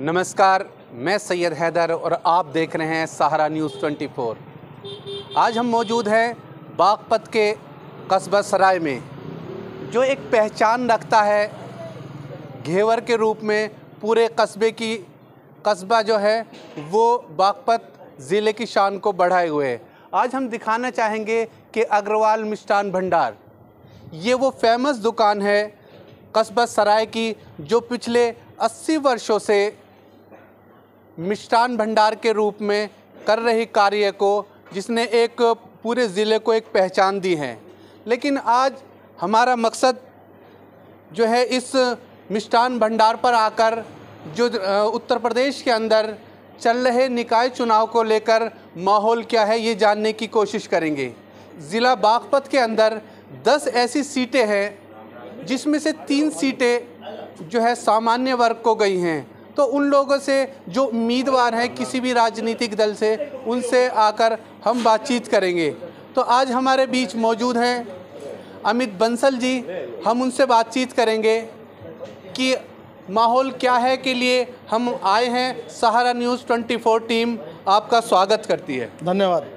नमस्कार, मैं सैयद हैदर और आप देख रहे हैं सहारा न्यूज़ 24। आज हम मौजूद हैं बागपत के कस्बा सराय में, जो एक पहचान रखता है घेवर के रूप में पूरे कस्बे की। कस्बा जो है वो बागपत ज़िले की शान को बढ़ाए हुए है। आज हम दिखाना चाहेंगे कि अग्रवाल मिष्ठान भंडार, ये वो फेमस दुकान है कस्बा सराय की, जो पिछले 80 वर्षों से मिष्ठान भंडार के रूप में कर रही कार्य को, जिसने एक पूरे ज़िले को एक पहचान दी है। लेकिन आज हमारा मकसद जो है इस मिष्ठान भंडार पर आकर जो उत्तर प्रदेश के अंदर चल रहे निकाय चुनाव को लेकर माहौल क्या है ये जानने की कोशिश करेंगे। ज़िला बागपत के अंदर 10 ऐसी सीटें हैं जिसमें से 3 सीटें जो है सामान्य वर्ग को गई हैं। तो उन लोगों से जो उम्मीदवार हैं किसी भी राजनीतिक दल से, उनसे आकर हम बातचीत करेंगे। तो आज हमारे बीच मौजूद हैं अमित बंसल जी। हम उनसे बातचीत करेंगे कि माहौल क्या है के लिए हम आए हैं। सहारा न्यूज़ 24 टीम आपका स्वागत करती है। धन्यवाद।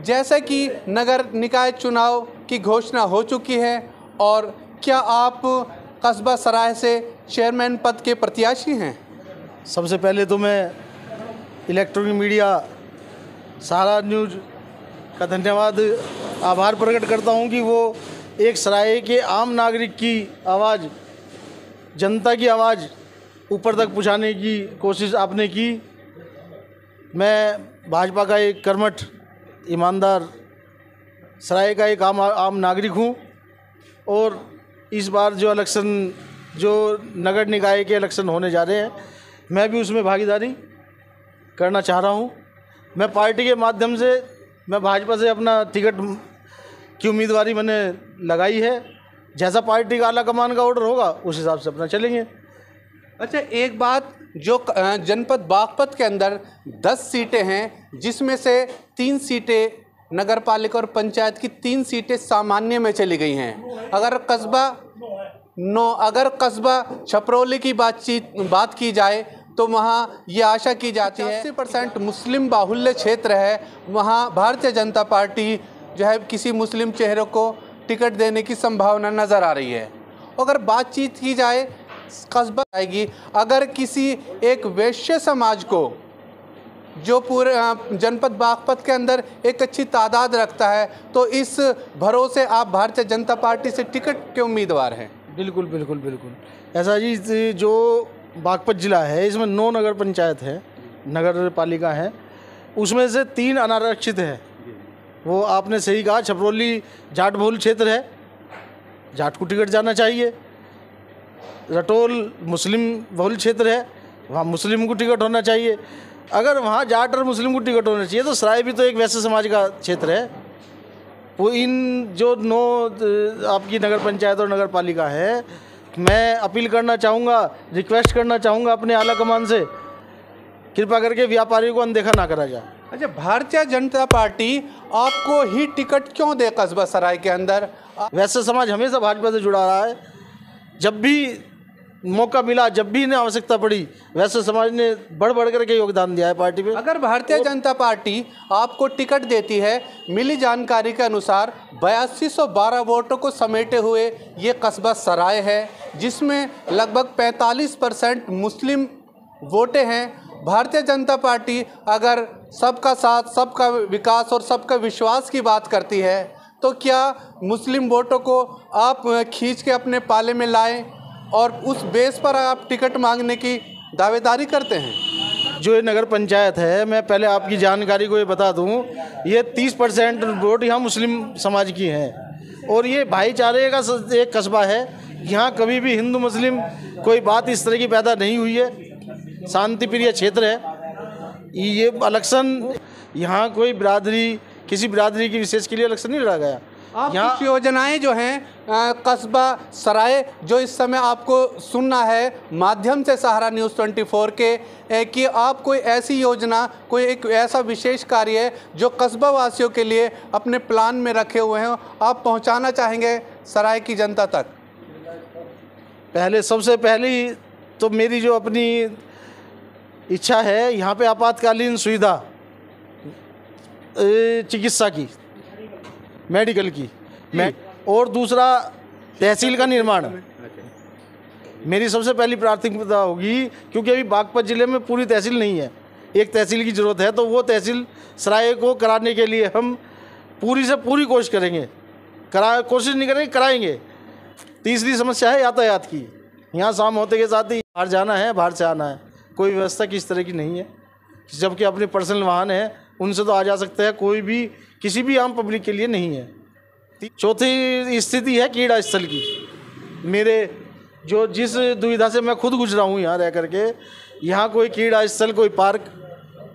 जैसे कि नगर निकाय चुनाव की घोषणा हो चुकी है, और क्या आप कस्बा सराय से चेयरमैन पद के प्रत्याशी हैं? सबसे पहले तो मैं इलेक्ट्रॉनिक मीडिया सहारा न्यूज़ का धन्यवाद, आभार प्रकट करता हूं कि वो एक सराय के आम नागरिक की आवाज़, जनता की आवाज़ ऊपर तक पहुंचाने की कोशिश आपने की। मैं भाजपा का एक कर्मठ, ईमानदार सराय का एक आम नागरिक हूं, और इस बार जो इलेक्शन, जो नगर निकाय के इलेक्शन होने जा रहे हैं, मैं भी उसमें भागीदारी करना चाह रहा हूं। मैं पार्टी के माध्यम से, मैं भाजपा से अपना टिकट की उम्मीदवारी मैंने लगाई है। जैसा पार्टी का आला कमान का ऑर्डर होगा उस हिसाब से अपना चलेंगे। अच्छा, एक बात, जो जनपद बागपत के अंदर 10 सीटें हैं, जिसमें से 3 सीटें नगर पालिका और पंचायत की 3 सीटें सामान्य में चली गई हैं। अगर कस्बा छपरौली की बात की जाए तो वहाँ ये आशा की जाती है 80% मुस्लिम बाहुल्य क्षेत्र है, वहाँ भारतीय जनता पार्टी जो है किसी मुस्लिम चेहरे को टिकट देने की संभावना नज़र आ रही है। अगर बातचीत की जाए कस्बा आएगी, अगर किसी एक वैश्य समाज को, जो पूरे जनपद बागपत के अंदर एक अच्छी तादाद रखता है, तो इस भरोसे आप भारतीय जनता पार्टी से टिकट के उम्मीदवार हैं? बिल्कुल बिल्कुल बिल्कुल ऐसा जी। जो बागपत ज़िला है, इसमें 9 नगर पंचायत है, नगर पालिका है, उसमें से 3 अनारक्षित है। वो आपने सही कहा, छपरौली जाट बहुल क्षेत्र है, जाट को टिकट जाना चाहिए। रटोल मुस्लिम बहुल क्षेत्र है, वहाँ मुस्लिम को टिकट होना चाहिए। अगर वहाँ जाट और मुस्लिम को टिकट होना चाहिए तो सराय भी तो एक वैश्य समाज का क्षेत्र है। वो इन जो 9 आपकी नगर पंचायत और नगर पालिका है, मैं अपील करना चाहूँगा, रिक्वेस्ट करना चाहूँगा अपने आला कमान से, कृपा करके व्यापारियों को अनदेखा ना करा जाए। अच्छा, भारतीय जनता पार्टी आपको ही टिकट क्यों दे कस्बा सराय के अंदर? वैश्य समाज हमेशा भाजपा से जुड़ा रहा है। जब भी मौका मिला, जब भी इन्हें आवश्यकता पड़ी, वैश्य समाज ने बढ़ करके योगदान दिया है पार्टी में। अगर भारतीय जनता पार्टी आपको टिकट देती है, मिली जानकारी के अनुसार 8212 वोटों को समेटे हुए ये कस्बा सराय है, जिसमें लगभग 45% मुस्लिम वोटें हैं। भारतीय जनता पार्टी अगर सबका साथ, सबका विकास और सबका विश्वास की बात करती है, तो क्या मुस्लिम वोटों को आप खींच के अपने पाले में लाएं और उस बेस पर आप टिकट मांगने की दावेदारी करते हैं? जो ये नगर पंचायत है, मैं पहले आपकी जानकारी को ये बता दूं, ये 30% वोट यहाँ मुस्लिम समाज की हैं, और ये भाईचारे का एक कस्बा है। यहाँ कभी भी हिंदू मुस्लिम कोई बात इस तरह की पैदा नहीं हुई है, शांति प्रिय क्षेत्र है। ये इलेक्शन, यहाँ कोई बिरादरी, किसी बिरादरी की विशेष के लिए इलेक्शन नहीं लड़ा गया। आप कुछ योजनाएं जो हैं कस्बा सराय, जो इस समय आपको सुनना है माध्यम से सहारा न्यूज़ 24 के, कि आप कोई ऐसी योजना, कोई एक ऐसा विशेष कार्य जो कस्बा वासियों के लिए अपने प्लान में रखे हुए हैं, आप पहुंचाना चाहेंगे सराय की जनता तक? सबसे पहली तो मेरी जो अपनी इच्छा है, यहाँ पे आपातकालीन सुविधा चिकित्सा की, मेडिकल की, और दूसरा तहसील का निर्माण मेरी सबसे पहली प्राथमिकता होगी, क्योंकि अभी बागपत ज़िले में पूरी तहसील नहीं है, एक तहसील की ज़रूरत है। तो वो तहसील सराय को कराने के लिए हम पूरी से पूरी कोशिश करेंगे, कोशिश नहीं करेंगे, कराएंगे। तीसरी समस्या है यातायात की। यहाँ शाम होते के साथ ही बाहर जाना है, बाहर से आना है, कोई व्यवस्था किस तरह की नहीं है। जबकि अपने पर्सनल वाहन है, उनसे तो आ जा सकते हैं, कोई भी किसी भी आम पब्लिक के लिए नहीं है। चौथी स्थिति है क्रीड़ा स्थल की। मेरे जो जिस दुविधा से मैं खुद गुजरा हूँ यहाँ रह करके, यहाँ कोई क्रीड़ा स्थल, कोई पार्क,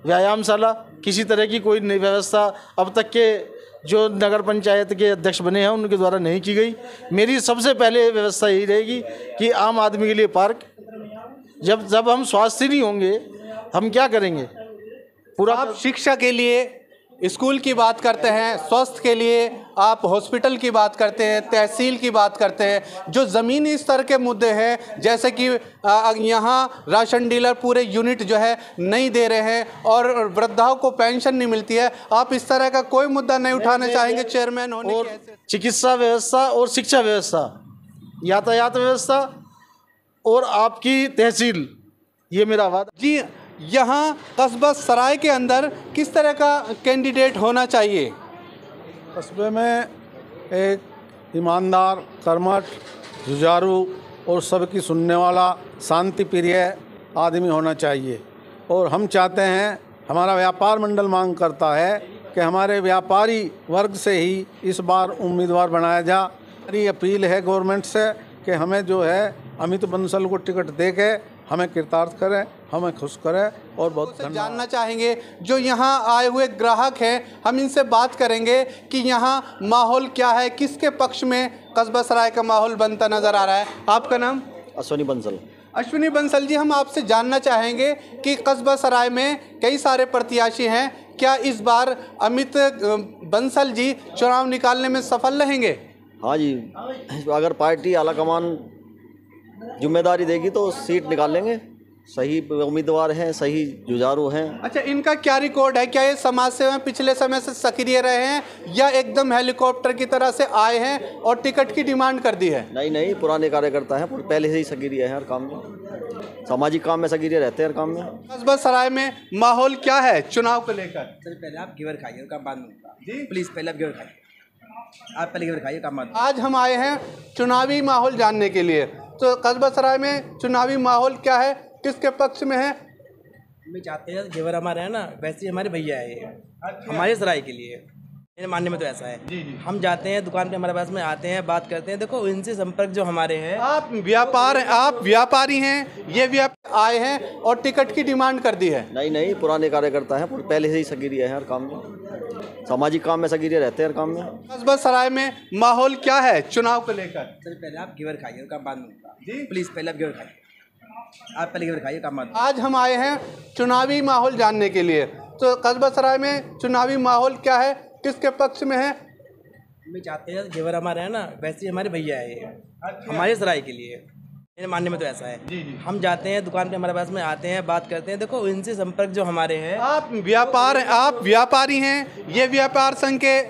व्यायामशाला, किसी तरह की कोई व्यवस्था अब तक के जो नगर पंचायत के अध्यक्ष बने हैं उनके द्वारा नहीं की गई। मेरी सबसे पहले व्यवस्था यही रहेगी कि आम आदमी के लिए पार्क। जब हम स्वास्थ्य नहीं होंगे हम क्या करेंगे? पूरा आप शिक्षा के लिए स्कूल की बात करते हैं, स्वास्थ्य के लिए आप हॉस्पिटल की बात करते हैं, तहसील की बात करते हैं। जो ज़मीनी स्तर के मुद्दे हैं, जैसे कि यहाँ राशन डीलर पूरे यूनिट जो है नहीं दे रहे हैं और वृद्धाओं को पेंशन नहीं मिलती है, आप इस तरह का कोई मुद्दा नहीं उठाना चाहेंगे चेयरमैन होने के? चिकित्सा व्यवस्था और शिक्षा व्यवस्था, यातायात व्यवस्था और आपकी तहसील, ये मेरा वादा जी। यहाँ कस्बा सराय के अंदर किस तरह का कैंडिडेट होना चाहिए? कस्बे में एक ईमानदार, कर्मठ, जुझारू और सबकी सुनने वाला, शांति प्रिय आदमी होना चाहिए। और हम चाहते हैं, हमारा व्यापार मंडल मांग करता है कि हमारे व्यापारी वर्ग से ही इस बार उम्मीदवार बनाया जा। मेरी अपील है गवर्नमेंट से कि हमें जो है अमित बंसल को टिकट दे के हमें कृतार्थ करें, हमें खुश करें। और बहुत जानना चाहेंगे जो यहाँ आए हुए ग्राहक हैं, हम इनसे बात करेंगे कि यहाँ माहौल क्या है, किसके पक्ष में कस्बा सराय का माहौल बनता नज़र आ रहा है। आपका नाम? अश्विनी बंसल। अश्विनी बंसल जी, हम आपसे जानना चाहेंगे कि कस्बा सराय में कई सारे प्रत्याशी हैं, क्या इस बार अमित बंसल जी चुनाव निकालने में सफल रहेंगे? हाँ जी, अगर पार्टी आलाकमान जिम्मेदारी देगी तो सीट निकाल लेंगे। सही उम्मीदवार हैं, सही जुझारू हैं। अच्छा, इनका क्या रिकॉर्ड है? क्या ये समाज सेवा में पिछले समय से सक्रिय रहे हैं या एकदम हेलीकॉप्टर की तरह से आए हैं और टिकट की डिमांड कर दी है? नहीं, पुराने कार्यकर्ता हैं, पहले से ही सक्रिय हैं हर काम में, सामाजिक काम में सक्रिय रहते हैं हर काम में। कस्बा सराय में माहौल क्या है चुनाव को लेकर? सर पहले आप घेवर खाइए, काम बाद में जी प्लीज़, पहले आप घेवर खाइए, आप पहले घेवर खाइए, काम बाद। आज हम आए हैं चुनावी माहौल जानने के लिए, तो कस्बा सराय में चुनावी माहौल क्या है, किसके पक्ष में है? हम चाहते हैं घेवर हमारे है ना, वैसे ही हमारे भैया है ये, हमारे सराय के लिए, मेरे मानने में तो ऐसा है। हम जाते हैं दुकान पे, हमारे पास में आते हैं, बात करते हैं। देखो इनसे संपर्क जो हमारे हैं, आप व्यापारी हैं, ये आए हैं और टिकट की डिमांड कर दी है? नहीं, पुराने कार्यकर्ता हैं, पहले से ही सक्रिय हैं हर काम में, सामाजिक काम में सक्रिय रहते हैं हर काम में। कस्बा सराय में माहौल क्या है चुनाव को लेकर? सर पहले आप घेवर खाइए, काम बाद में जी प्लीज़, पहले आप घेवर खाइए, आप पहले घेवर खाइए, काम बाद। आज हम आए हैं चुनावी माहौल जानने के लिए, तो कस्बा सराय में चुनावी माहौल क्या है, किसके पक्ष में है? हम चाहते हैं घेवर हमारे है ना, वैसे ही हमारे भैया है ये, हमारे सराय के लिए, मेरे मानने में तो ऐसा है। हम जाते हैं दुकान पे, हमारे पास में आते हैं, बात करते हैं। देखो इनसे संपर्क जो हमारे हैं, आप व्यापारी हैं, ये व्यापार संघ के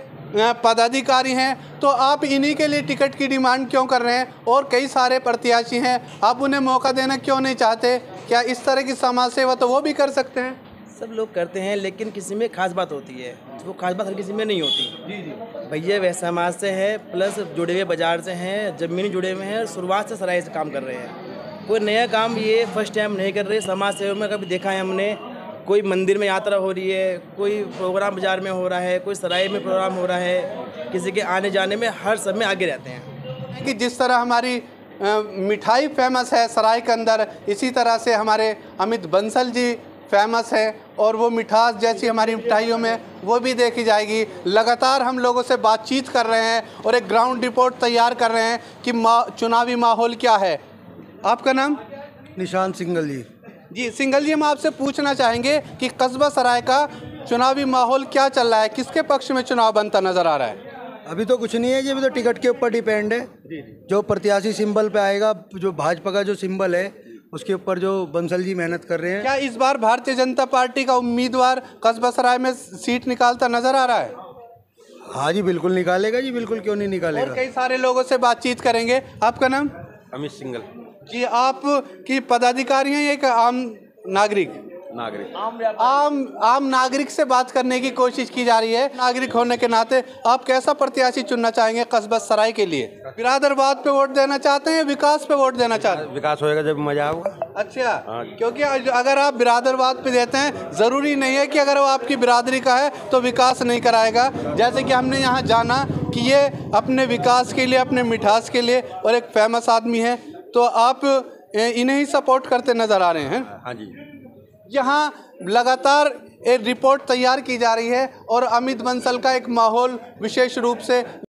पदाधिकारी हैं, तो आप इन्हीं के लिए टिकट की डिमांड क्यों कर रहे हैं? और कई सारे प्रत्याशी हैं, आप उन्हें मौका देना क्यों नहीं चाहते? क्या इस तरह की समाज सेवा तो वो भी कर सकते हैं? सब लोग करते हैं, लेकिन किसी में खास बात होती है, वो खास बात हर किसी में नहीं होती। भैया वैसे समाज से है, प्लस जुड़े हुए बाजार से हैं, जमीन जुड़े हुए हैं, शुरुआत से सराय से काम कर रहे हैं। कोई नया काम ये फर्स्ट टाइम नहीं कर रहे। समाज सेवा में कभी देखा है हमने, कोई मंदिर में यात्रा हो रही है, कोई प्रोग्राम बाजार में हो रहा है, कोई सराय में प्रोग्राम हो रहा है, किसी के आने जाने में हर समय आगे रहते हैं। कि जिस तरह हमारी मिठाई फेमस है सराय के अंदर, इसी तरह से हमारे अमित बंसल जी फेमस है, और वो मिठास जैसी हमारी मिठाइयों में वो भी देखी जाएगी। लगातार हम लोगों से बातचीत कर रहे हैं और एक ग्राउंड रिपोर्ट तैयार कर रहे हैं कि चुनावी माहौल क्या है। आपका नाम? निशान सिंगल जी। सिंगल जी, हम आपसे पूछना चाहेंगे कि कस्बा सराय का चुनावी माहौल क्या चल रहा है, किसके पक्ष में चुनाव बनता नज़र आ रहा है? अभी तो कुछ नहीं है जी, अभी तो टिकट के ऊपर डिपेंड है। जो प्रत्याशी सिंबल पे आएगा, जो भाजपा का जो सिंबल है उसके ऊपर जो बंसल जी मेहनत कर रहे हैं। क्या इस बार भारतीय जनता पार्टी का उम्मीदवार कस्बा सराय में सीट निकालता नजर आ रहा है? हाँ जी बिल्कुल निकालेगा जी, बिल्कुल क्यों नहीं और निकालेगा। कई सारे लोगों से बातचीत करेंगे। आपका नाम? अमित सिंगल। जी, आप की पदाधिकारी हैं, एक आम नागरिक? आम नागरिक से बात करने की कोशिश की जा रही है। नागरिक होने के नाते आप कैसा प्रत्याशी चुनना चाहेंगे कस्बा सराय के लिए? बिरादरवाद पे वोट देना चाहते हैं, विकास पे वोट देना चाहते हैं? विकास होएगा जब मजा आएगा। अच्छा, क्योंकि अगर आप बिरादरवाद पे देते हैं, ज़रूरी नहीं है कि अगर वो आपकी बिरादरी का है तो विकास नहीं कराएगा। जैसे कि हमने यहाँ जाना कि ये अपने विकास के लिए, अपने मिठास के लिए और एक फेमस आदमी है, तो आप इन्हें ही सपोर्ट करते नज़र आ रहे हैं। हाँ जी। यहाँ लगातार एक रिपोर्ट तैयार की जा रही है और अमित बंसल का एक माहौल विशेष रूप से